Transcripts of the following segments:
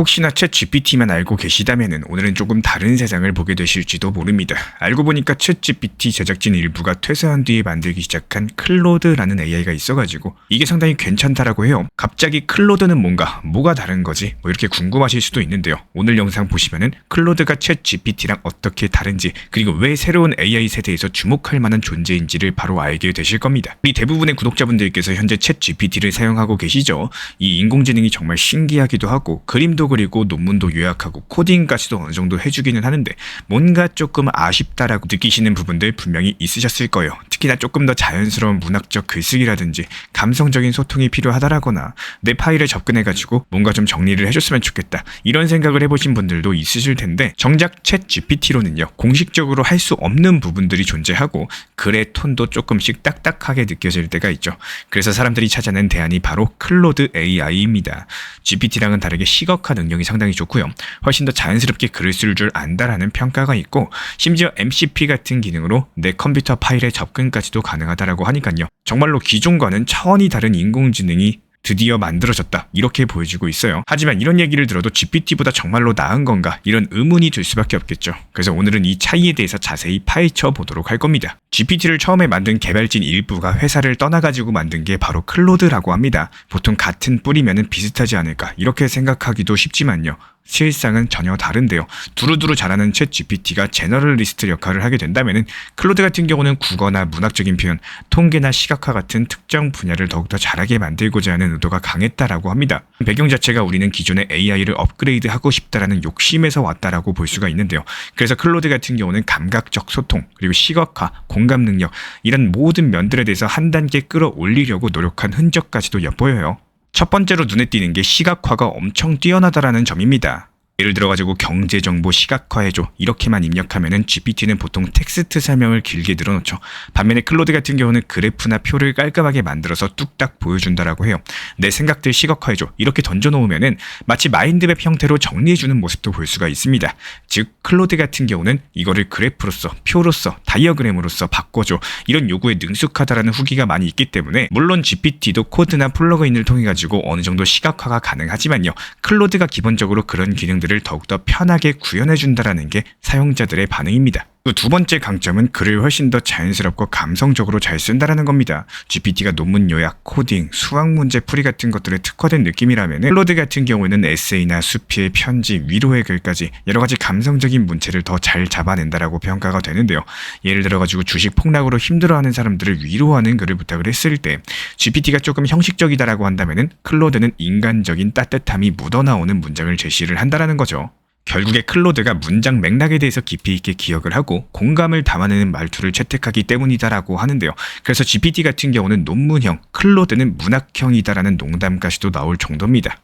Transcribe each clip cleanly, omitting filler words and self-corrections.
혹시나 챗 GPT만 알고 계시다면은 오늘은 조금 다른 세상을 보게 되실지도 모릅니다. 알고 보니까 챗 GPT 제작진 일부가 퇴사한 뒤에 만들기 시작한 클로드라는 AI가 있어가지고 이게 상당히 괜찮다라고 해요. 갑자기 클로드는 뭐가 다른 거지? 이렇게 궁금하실 수도 있는데요. 오늘 영상 보시면은 클로드가 챗 GPT랑 어떻게 다른지, 그리고 왜 새로운 AI 세대에서 주목할 만한 존재인지를 바로 알게 되실 겁니다. 우리 대부분의 구독자분들께서 현재 챗 GPT를 사용하고 계시죠? 이 인공지능이 정말 신기하기도 하고 그림도 그리고 논문도 요약하고 코딩까지도 어느 정도 해주기는 하는데 뭔가 조금 아쉽다라고 느끼시는 부분들 분명히 있으셨을 거예요. 특히나 조금 더 자연스러운 문학적 글쓰기라든지 감성적인 소통이 필요하다라거나 내 파일에 접근해가지고 뭔가 좀 정리를 해줬으면 좋겠다, 이런 생각을 해보신 분들도 있으실 텐데, 정작 챗 GPT로는요 공식적으로 할 수 없는 부분들이 존재하고 글의 톤도 조금씩 딱딱하게 느껴질 때가 있죠. 그래서 사람들이 찾아낸 대안이 바로 클로드 AI입니다. GPT랑은 다르게 시각화 능력이 상당히 좋고요. 훨씬 더 자연스럽게 글을 쓸 줄 안다라는 평가가 있고, 심지어 MCP 같은 기능으로 내 컴퓨터 파일에 접근까지도 가능하다라고 하니까요. 정말로 기존과는 차원이 다른 인공지능이 드디어 만들어졌다, 이렇게 보여지고 있어요. 하지만 이런 얘기를 들어도 GPT보다 정말로 나은 건가, 이런 의문이 들 수밖에 없겠죠. 그래서 오늘은 이 차이에 대해서 자세히 파헤쳐 보도록 할 겁니다. GPT를 처음에 만든 개발진 일부가 회사를 떠나가지고 만든 게 바로 클로드라고 합니다. 보통 같은 뿌리면은 비슷하지 않을까, 이렇게 생각하기도 쉽지만요. 실상은 전혀 다른데요. 두루두루 잘하는 챗 GPT가 제너럴리스트 역할을 하게 된다면은 클로드 같은 경우는 국어나 문학적인 표현, 통계나 시각화 같은 특정 분야를 더욱더 잘하게 만들고자 하는 의도가 강했다라고 합니다. 배경 자체가 우리는 기존의 AI를 업그레이드하고 싶다라는 욕심에서 왔다라고 볼 수가 있는데요. 그래서 클로드 같은 경우는 감각적 소통, 그리고 시각화, 공감 능력, 이런 모든 면들에 대해서 한 단계 끌어올리려고 노력한 흔적까지도 엿보여요. 첫 번째로 눈에 띄는 게 시각화가 엄청 뛰어나다라는 점입니다. 예를 들어가지고 경제정보 시각화해줘, 이렇게만 입력하면은 GPT는 보통 텍스트 설명을 길게 늘어놓죠. 반면에 클로드 같은 경우는 그래프나 표를 깔끔하게 만들어서 뚝딱 보여준다라고 해요. 내 생각들 시각화해줘, 이렇게 던져놓으면은 마치 마인드맵 형태로 정리해주는 모습도 볼 수가 있습니다. 즉 클로드 같은 경우는 이거를 그래프로서, 표로서, 다이어그램으로서 바꿔줘, 이런 요구에 능숙하다라는 후기가 많이 있기 때문에, 물론 GPT도 코드나 플러그인을 통해 가지고 어느 정도 시각화가 가능하지만요, 클로드가 기본적으로 그런 기능들을 더욱더 편하게 구현해준다라는 게 사용자들의 반응입니다. 또 두 번째 강점은 글을 훨씬 더 자연스럽고 감성적으로 잘 쓴다라는 겁니다. GPT가 논문 요약, 코딩, 수학 문제 풀이 같은 것들에 특화된 느낌이라면 클로드 같은 경우에는 에세이나 수필, 편지, 위로의 글까지 여러 가지 감성적인 문체를 더 잘 잡아낸다라고 평가가 되는데요. 예를 들어가지고 주식 폭락으로 힘들어하는 사람들을 위로하는 글을 부탁을 했을 때 GPT가 조금 형식적이다라고 한다면은 클로드는 인간적인 따뜻함이 묻어나오는 문장을 제시를 한다라는 거죠. 결국에 클로드가 문장 맥락에 대해서 깊이 있게 기억을 하고 공감을 담아내는 말투를 채택하기 때문이다라고 하는데요. 그래서 GPT 같은 경우는 논문형, 클로드는 문학형이다라는 농담까지도 나올 정도입니다.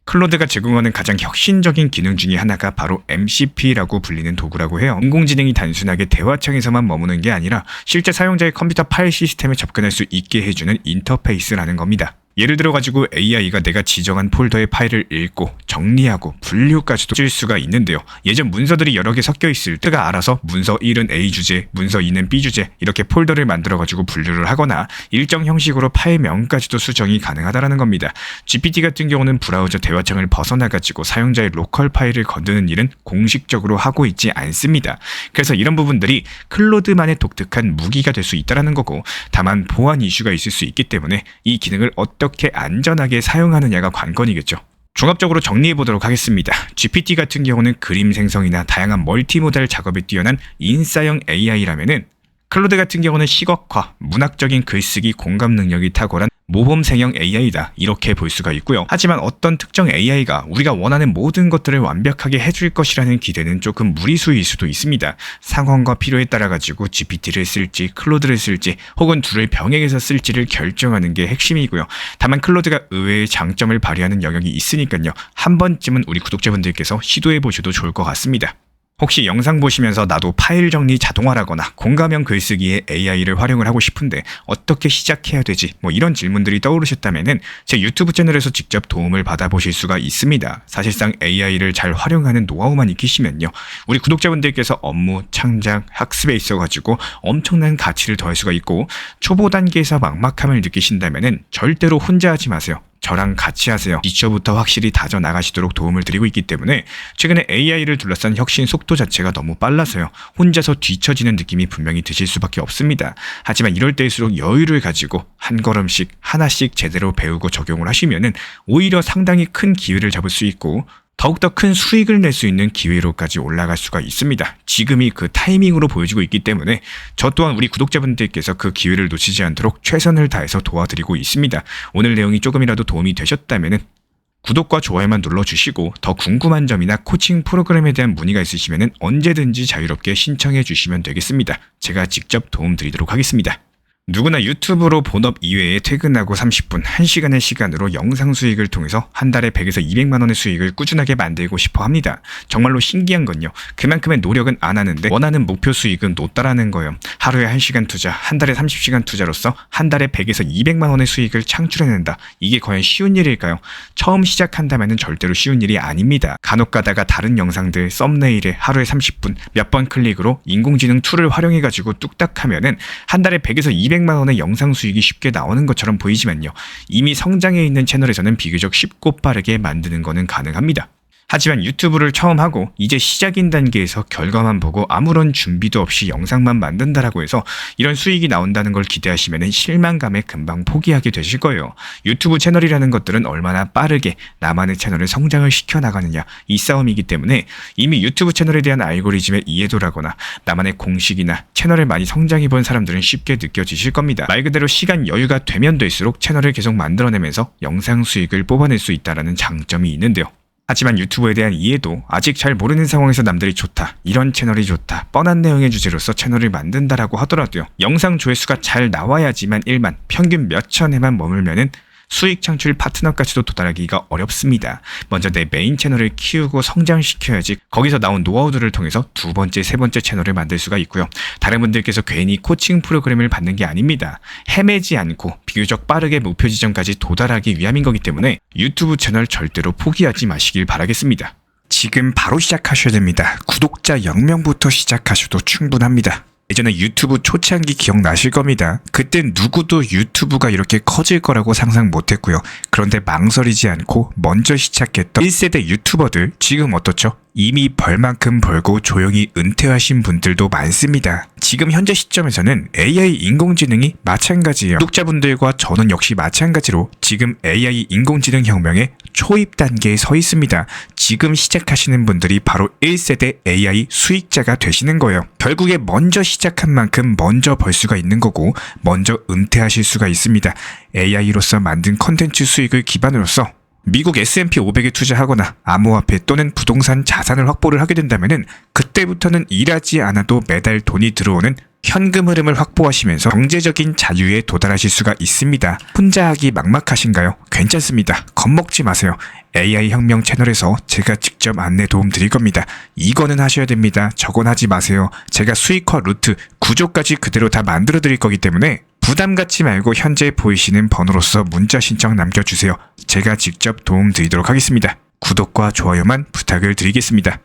클로드가 제공하는 가장 혁신적인 기능 중에 하나가 바로 MCP라고 불리는 도구라고 해요. 인공지능이 단순하게 대화창에서만 머무는 게 아니라 실제 사용자의 컴퓨터 파일 시스템에 접근할 수 있게 해주는 인터페이스라는 겁니다. 예를 들어가지고 AI가 내가 지정한 폴더의 파일을 읽고 정리하고 분류까지도 쓸 수가 있는데요. 예전 문서들이 여러 개 섞여 있을 때가 알아서 문서 1은 A 주제, 문서 2는 B 주제, 이렇게 폴더를 만들어가지고 분류를 하거나 일정 형식으로 파일명까지도 수정이 가능하다라는 겁니다. GPT 같은 경우는 브라우저 대화창을 벗어나가지고 사용자의 로컬 파일을 건드는 일은 공식적으로 하고 있지 않습니다. 그래서 이런 부분들이 클로드만의 독특한 무기가 될 수 있다는 거고, 다만 보안 이슈가 있을 수 있기 때문에 이 기능을 어떻게 안전하게 사용하느냐가 관건이겠죠. 종합적으로 정리해보도록 하겠습니다. GPT 같은 경우는 그림 생성이나 다양한 멀티모달 작업에 뛰어난 인싸형 AI라면은 클로드 같은 경우는 시각화, 문학적인 글쓰기, 공감 능력이 탁월한 모범생형 AI다, 이렇게 볼 수가 있고요. 하지만 어떤 특정 AI가 우리가 원하는 모든 것들을 완벽하게 해줄 것이라는 기대는 조금 무리수일 수도 있습니다. 상황과 필요에 따라 가지고 GPT를 쓸지 클로드를 쓸지 혹은 둘을 병행해서 쓸지를 결정하는 게 핵심이고요. 다만 클로드가 의외의 장점을 발휘하는 영역이 있으니까요, 한 번쯤은 우리 구독자분들께서 시도해보셔도 좋을 것 같습니다. 혹시 영상 보시면서 나도 파일 정리 자동화라거나 공감형 글쓰기에 AI를 활용을 하고 싶은데 어떻게 시작해야 되지? 이런 질문들이 떠오르셨다면은 제 유튜브 채널에서 직접 도움을 받아보실 수가 있습니다. 사실상 AI를 잘 활용하는 노하우만 익히시면요, 우리 구독자분들께서 업무, 창작, 학습에 있어가지고 엄청난 가치를 더할 수가 있고, 초보 단계에서 막막함을 느끼신다면은 절대로 혼자 하지 마세요. 저랑 같이 하세요. 기초부터 확실히 다져 나가시도록 도움을 드리고 있기 때문에 최근에 AI를 둘러싼 혁신 속도 자체가 너무 빨라서요. 혼자서 뒤처지는 느낌이 분명히 드실 수밖에 없습니다. 하지만 이럴 때일수록 여유를 가지고 한 걸음씩 하나씩 제대로 배우고 적용을 하시면은 오히려 상당히 큰 기회를 잡을 수 있고 더욱더 큰 수익을 낼 수 있는 기회로까지 올라갈 수가 있습니다. 지금이 그 타이밍으로 보여지고 있기 때문에 저 또한 우리 구독자분들께서 그 기회를 놓치지 않도록 최선을 다해서 도와드리고 있습니다. 오늘 내용이 조금이라도 도움이 되셨다면 구독과 좋아요만 눌러주시고 더 궁금한 점이나 코칭 프로그램에 대한 문의가 있으시면 언제든지 자유롭게 신청해 주시면 되겠습니다. 제가 직접 도움드리도록 하겠습니다. 누구나 유튜브로 본업 이외에 퇴근하고 30분, 1시간의 시간으로 영상 수익을 통해서 한 달에 100에서 200만 원의 수익을 꾸준하게 만들고 싶어 합니다. 정말로 신기한 건요. 그만큼의 노력은 안 하는데 원하는 목표 수익은 높다라는 거예요. 하루에 1시간 투자, 한 달에 30시간 투자로서 한 달에 100에서 200만 원의 수익을 창출해낸다. 이게 과연 쉬운 일일까요? 처음 시작한다면 절대로 쉬운 일이 아닙니다. 간혹 가다가 다른 영상들 썸네일에 하루에 30분 몇 번 클릭으로 인공지능 툴을 활용해가지고 뚝딱 하면은 한 달에 100에서 200만 원의 영상 수익이 쉽게 나오는 것처럼 보이지만요. 이미 성장해 있는 채널에서는 비교적 쉽고 빠르게 만드는 거는 가능합니다. 하지만 유튜브를 처음 하고 이제 시작인 단계에서 결과만 보고 아무런 준비도 없이 영상만 만든다라고 해서 이런 수익이 나온다는 걸 기대하시면 실망감에 금방 포기하게 되실 거예요. 유튜브 채널이라는 것들은 얼마나 빠르게 나만의 채널을 성장을 시켜나가느냐 이 싸움이기 때문에 이미 유튜브 채널에 대한 알고리즘의 이해도라거나 나만의 공식이나 채널을 많이 성장해본 사람들은 쉽게 느껴지실 겁니다. 말 그대로 시간 여유가 되면 될수록 채널을 계속 만들어내면서 영상 수익을 뽑아낼 수 있다는 장점이 있는데요. 하지만 유튜브에 대한 이해도 아직 잘 모르는 상황에서 남들이 좋다, 이런 채널이 좋다, 뻔한 내용의 주제로서 채널을 만든다라고 하더라도요. 영상 조회수가 잘 나와야지만 1만, 평균 몇천 회만 머물면은 수익 창출 파트너까지도 도달하기가 어렵습니다. 먼저 내 메인 채널을 키우고 성장시켜야지 거기서 나온 노하우들을 통해서 두 번째, 세 번째 채널을 만들 수가 있고요. 다른 분들께서 괜히 코칭 프로그램을 받는 게 아닙니다. 헤매지 않고 비교적 빠르게 목표 지점까지 도달하기 위함인 거기 때문에 유튜브 채널 절대로 포기하지 마시길 바라겠습니다. 지금 바로 시작하셔야 됩니다. 구독자 0명부터 시작하셔도 충분합니다. 예전에 유튜브 초창기 기억나실 겁니다. 그땐 누구도 유튜브가 이렇게 커질 거라고 상상 못했고요. 그런데 망설이지 않고 먼저 시작했던 1세대 유튜버들 지금 어떻죠? 이미 벌만큼 벌고 조용히 은퇴하신 분들도 많습니다. 지금 현재 시점에서는 AI 인공지능이 마찬가지예요. 구독자분들과 저는 역시 마찬가지로 지금 AI 인공지능 혁명의 초입 단계에 서 있습니다. 지금 시작하시는 분들이 바로 1세대 AI 수익자가 되시는 거예요. 결국에 먼저 시작한 만큼 먼저 벌 수가 있는 거고 먼저 은퇴하실 수가 있습니다. AI로서 만든 컨텐츠 수익을 기반으로서 미국 S&P 500에 투자하거나 암호화폐 또는 부동산 자산을 확보를 하게 된다면 그때부터는 일하지 않아도 매달 돈이 들어오는 현금 흐름을 확보하시면서 경제적인 자유에 도달하실 수가 있습니다. 혼자 하기 막막하신가요? 괜찮습니다. 겁먹지 마세요. AI 혁명 채널에서 제가 직접 안내 도움 드릴 겁니다. 이거는 하셔야 됩니다. 저건 하지 마세요. 제가 수익화 루트, 구조까지 그대로 다 만들어 드릴 거기 때문에 부담 갖지 말고 현재 보이시는 번호로서 문자 신청 남겨주세요. 제가 직접 도움 드리도록 하겠습니다. 구독과 좋아요만 부탁을 드리겠습니다.